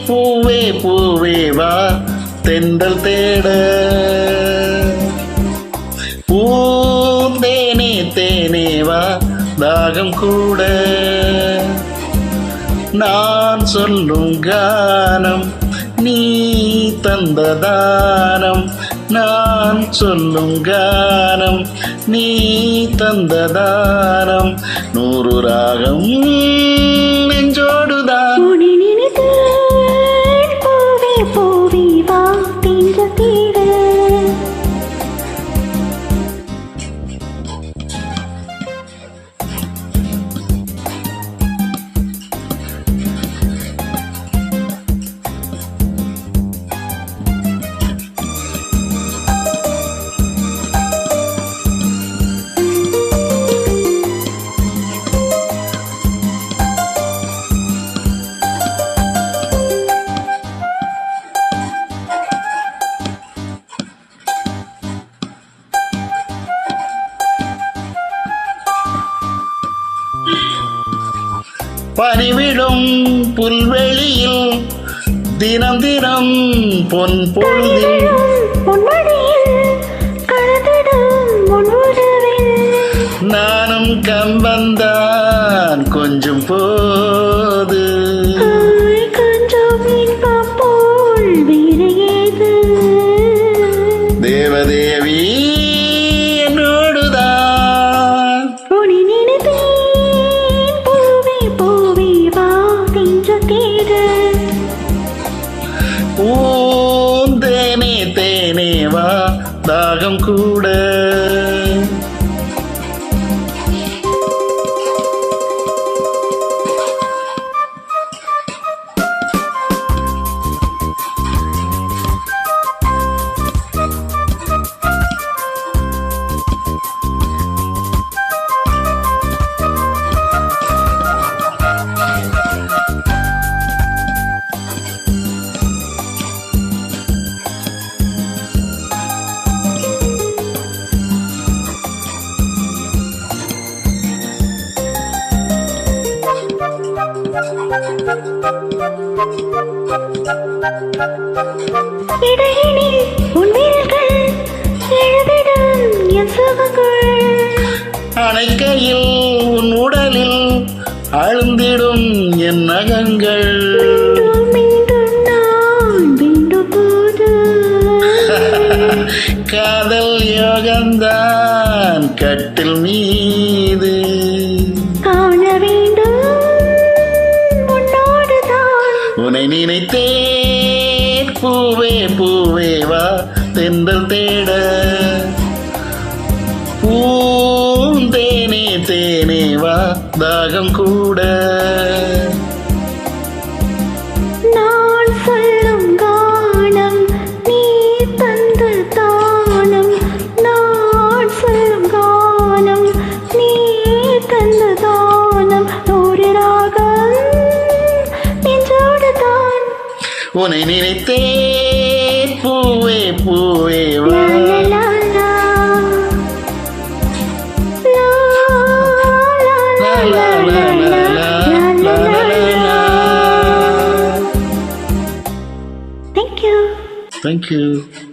பூவே பூவே வா தென்றல் தேட, பூந்தேனே தேனே வா தாகம் கூட, நான் சொல்லும் கானம் நீ தந்த தானம், நான் சொல்லும் கானம் நீ தந்த தானம், 100 ராகம் நெஞ்சோடுதான். பனிவிடும் புல்வெளியில் தினம் தினம் பொன் பொழுதில் நானும் கம்பந்தான் கொஞ்சம் போது, தேவதேவி பூந்தேனே தேனே வா தாகம் கூட, இடையினில் உன் விரல்கள் எழுதிடும் என் சுகங்கள், அணைக்கையில் உன் உடலில் அழுந்திடும் என் நகங்கள், மீண்டும் நான் வேண்டும் போது காதல் யோகந்தான் கட்டில் மீது காண வேண்டும் உன்னோடுதான். உன்னை நினைத்தேன் பூவே பூவே வா தென்றல் தேட, பூந்தேனே தேனே வா தாகம் கூட, நான் சொல்லும் கானம் நீ தந்த தானம், நான் சொல்லும் கானம் நீ தந்த தானம், 100 ராகம் நெஞ்சோடுதான். உன்னை நினைத்தேன் பூவே பூவே வா. Thank you. Thank you.